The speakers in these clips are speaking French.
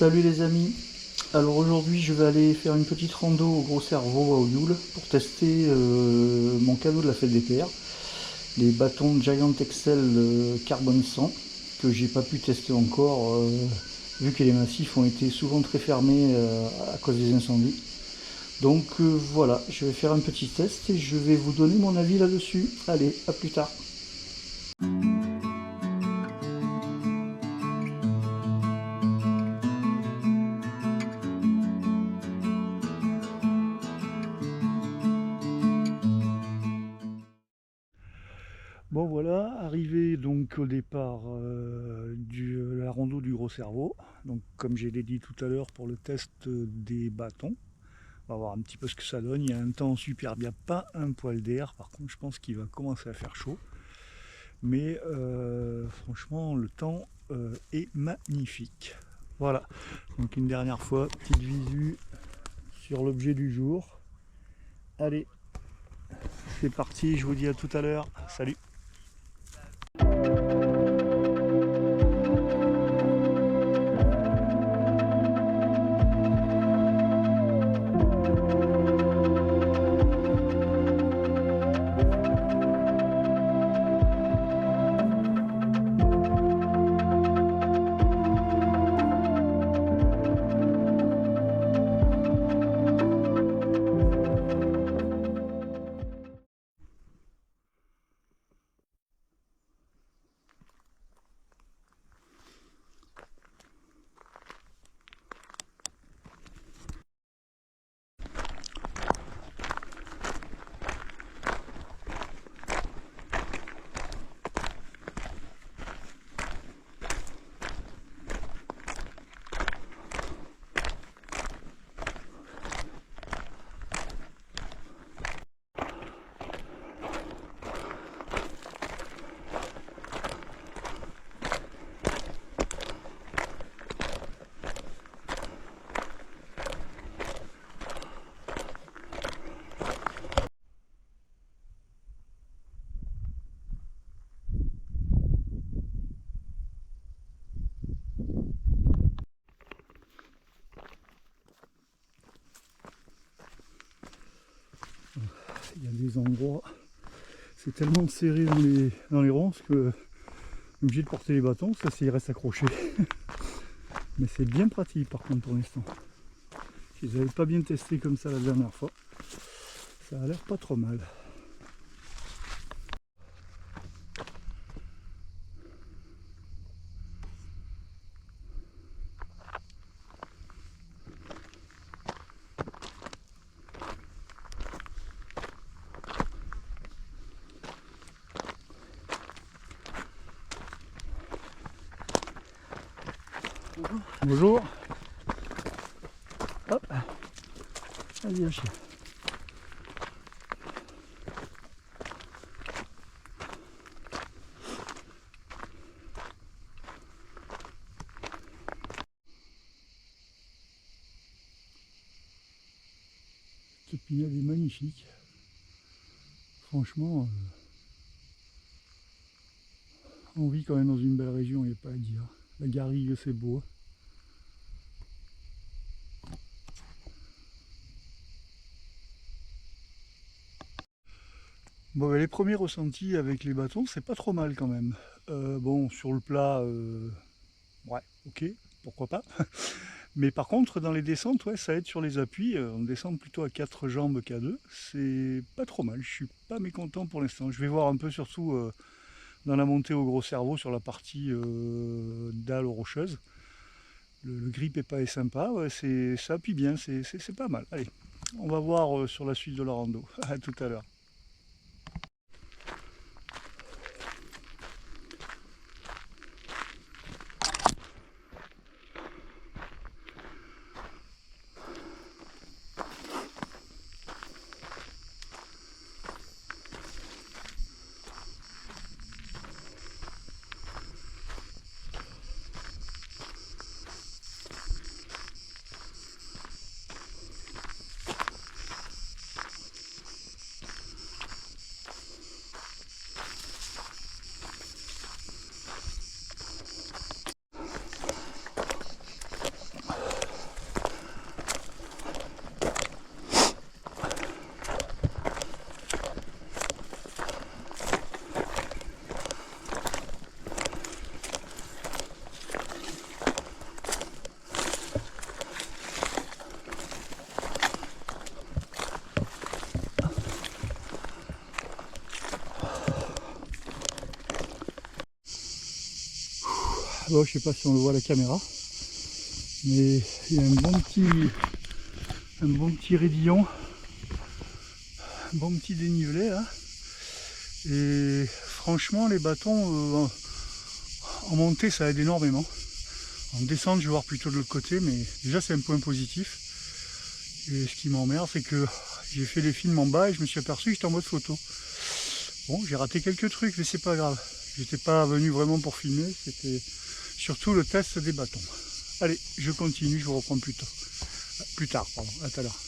Salut les amis, alors aujourd'hui je vais aller faire une petite rando au Gros Cerveau à Oyoul pour tester mon cadeau de la fête des pères, les bâtons Giant Excel Carbone 100 que j'ai pas pu tester encore vu que les massifs ont été souvent très fermés à cause des incendies. Donc voilà, je vais faire un petit test et je vais vous donner mon avis là-dessus. Allez, à plus tard. Bon voilà, arrivé donc au départ de la rando du Gros Cerveau. Donc comme je l'ai dit tout à l'heure pour le test des bâtons, on va voir un petit peu ce que ça donne. Il y a un temps superbe, il n'y a pas un poil d'air. Par contre je pense qu'il va commencer à faire chaud. Mais franchement le temps est magnifique. Voilà, donc une dernière fois, petite visu sur l'objet du jour. Allez, c'est parti, je vous dis à tout à l'heure. Salut. Il y a des endroits, c'est tellement serré dans les ronces que obligé de porter les bâtons, ça c'est il reste accroché. Mais c'est bien pratique par contre pour l'instant. Je les avais pas bien testés comme ça la dernière fois. Ça a l'air pas trop mal. Bonjour. Hop. Vas-y, chien. Cette pinade est magnifique. Franchement, on vit quand même dans une belle région, il n'y a pas à dire. La Garrigue, c'est beau. Bon, les premiers ressentis avec les bâtons, c'est pas trop mal quand même. Bon, sur le plat, ouais, ok, pourquoi pas. Mais par contre, dans les descentes, ouais, ça aide sur les appuis. On descend plutôt à 4 jambes qu'à 2. C'est pas trop mal. Je suis pas mécontent pour l'instant. Je vais voir un peu surtout dans la montée au Gros Cerveau sur la partie dalle rocheuse. Le grip épais est sympa. Ouais, ça appuie bien. C'est pas mal. Allez, on va voir sur la suite de la rando. À tout à l'heure. je sais pas si on le voit à la caméra, mais il y a un bon petit raidillon, un bon petit dénivelé là. Et franchement, les bâtons en montée, ça aide énormément. En descente, je vais voir plutôt de l'autre côté, mais déjà c'est un point positif. Et ce qui m'emmerde, c'est que j'ai fait les films en bas et je me suis aperçu que j'étais en mode photo. Bon, j'ai raté quelques trucs, mais c'est pas grave. J'étais pas venu vraiment pour filmer, c'était surtout le test des bâtons. Allez, je continue, je vous reprends plus tard, pardon, à tout à l'heure.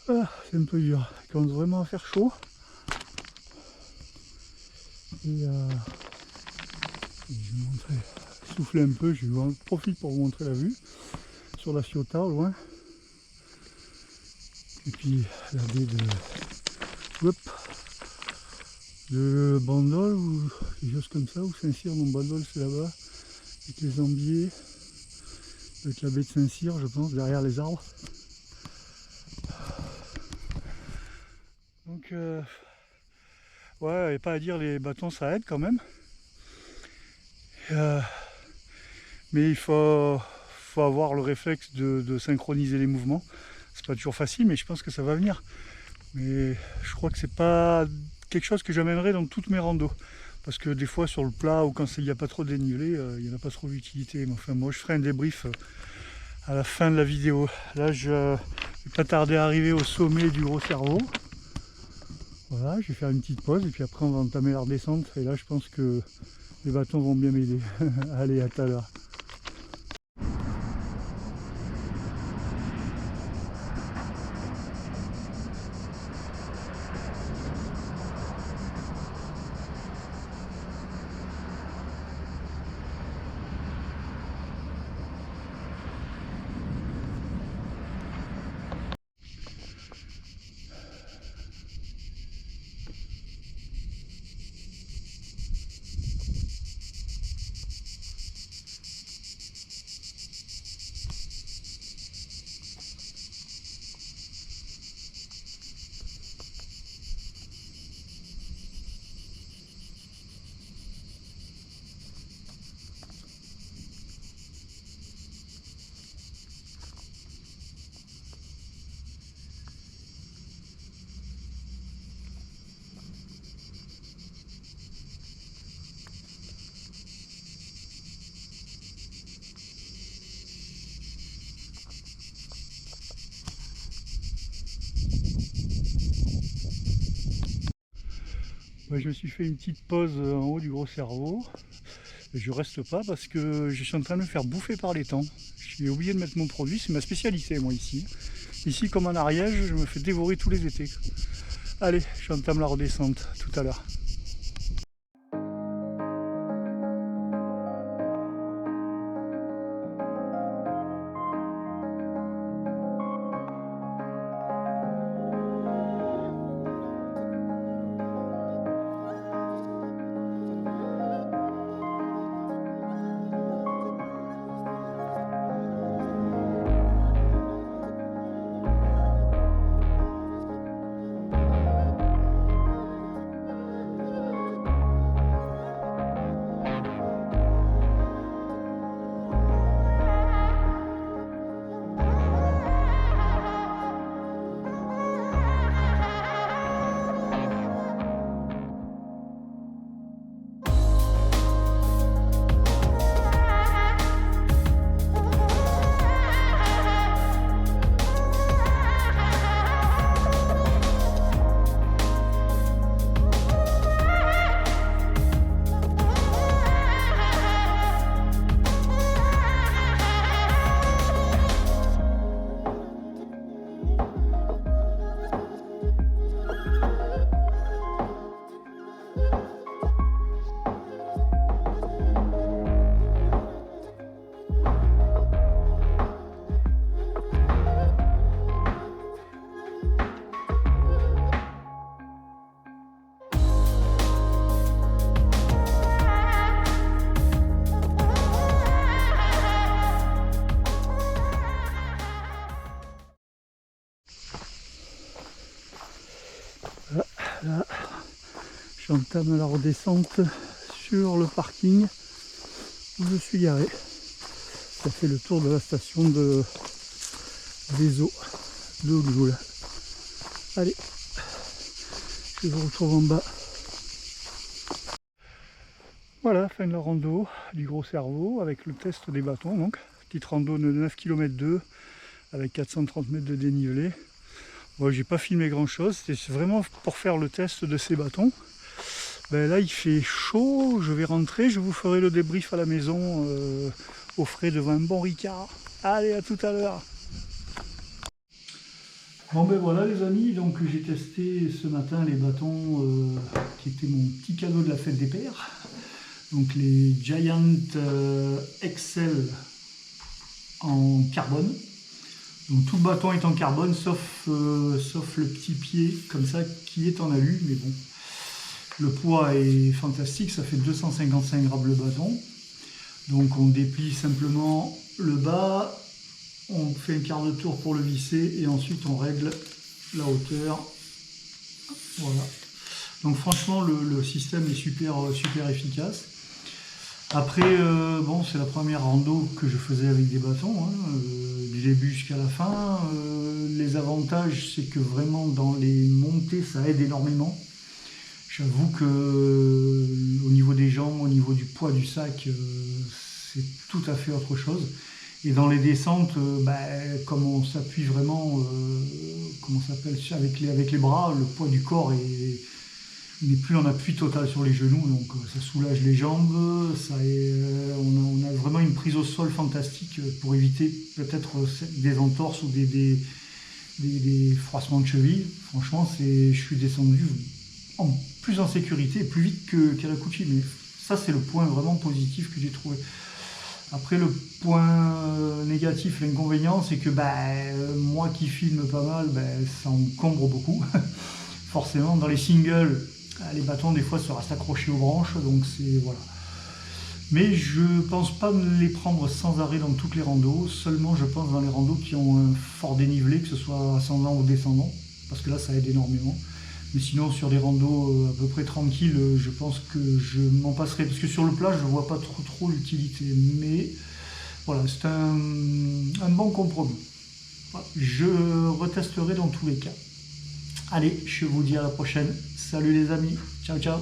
Ah, c'est un peu dur, il commence vraiment à faire chaud. Et je vais montrer, souffler un peu, je profite pour vous montrer la vue sur la Ciotat au loin. Et puis la baie de Bandol ou des choses comme ça, ou Saint-Cyr, non Bandol c'est là-bas, avec les Ambiers, avec la baie de Saint-Cyr je pense, derrière les arbres. Donc ouais, et pas à dire, les bâtons ça aide quand même. Mais il faut avoir le réflexe de synchroniser les mouvements. C'est pas toujours facile, mais je pense que ça va venir. Mais je crois que c'est pas quelque chose que j'amènerai dans toutes mes randos. Parce que des fois sur le plat ou quand il n'y a pas trop de dénivelé, il n'y en a pas trop d'utilité. Mais enfin moi je ferai un débrief à la fin de la vidéo. Là je vais pas tarder à arriver au sommet du Gros Cerveau. Voilà, je vais faire une petite pause et puis après on va entamer la redescente. Et là je pense que les bâtons vont bien m'aider. Allez, à tout à l'heure. Ouais, je me suis fait une petite pause en haut du Gros Cerveau. Et je reste pas parce que je suis en train de me faire bouffer par les temps. J'ai oublié de mettre mon produit, c'est ma spécialité moi ici. Ici comme en Ariège, je me fais dévorer tous les étés. Allez, j'entame la redescente tout à l'heure. Là, j'entame la redescente sur le parking où je suis garé. Ça fait le tour de la station des eaux de Haute-Joule. Allez, je vous retrouve en bas. Voilà, fin de la rando du Gros Cerveau avec le test des bâtons. Donc, petite rando de 9 km 2 avec 430 mètres de dénivelé. Bon, j'ai pas filmé grand chose, c'est vraiment pour faire le test de ces bâtons. Ben là il fait chaud, je vais rentrer, je vous ferai le débrief à la maison au frais devant un bon Ricard. Allez, à tout à l'heure. Bon ben voilà les amis, donc j'ai testé ce matin les bâtons qui étaient mon petit cadeau de la fête des pères. Donc les Giant XL en carbone. Donc tout le bâton est en carbone sauf le petit pied comme ça qui est en alu, mais bon. Le poids est fantastique, ça fait 255 grammes le bâton. Donc on déplie simplement le bas, on fait un quart de tour pour le visser et ensuite on règle la hauteur. Voilà. Donc franchement le système est super efficace. Après, bon, c'est la première rando que je faisais avec des bâtons, hein, du début jusqu'à la fin. Les avantages, c'est que vraiment dans les montées, ça aide énormément. J'avoue que au niveau des jambes, au niveau du poids du sac, c'est tout à fait autre chose. Et dans les descentes, comme on s'appuie vraiment, comment ça s'appelle, avec les bras, le poids du corps n'est plus en appui total sur les genoux, donc ça soulage les jambes, on a vraiment une prise au sol fantastique pour éviter peut-être des entorses ou des froissements de cheville. Franchement, je suis descendu plus en sécurité et plus vite qu'à la Cucci, mais ça c'est le point vraiment positif que j'ai trouvé. Après le point négatif, l'inconvénient, c'est que moi qui filme pas mal, ça encombre beaucoup. Forcément, dans les singles, les bâtons des fois se restent accrochés aux branches, donc c'est voilà. Mais je pense pas les prendre sans arrêt dans toutes les randos, seulement je pense dans les randos qui ont un fort dénivelé, que ce soit ascendant ou descendant, parce que là ça aide énormément. Mais sinon sur des randos à peu près tranquilles, je pense que je m'en passerai, parce que sur le plat je vois pas trop l'utilité, mais voilà, c'est un bon compromis. Voilà. Je retesterai dans tous les cas. Allez, je vous dis à la prochaine. Salut les amis, ciao ciao.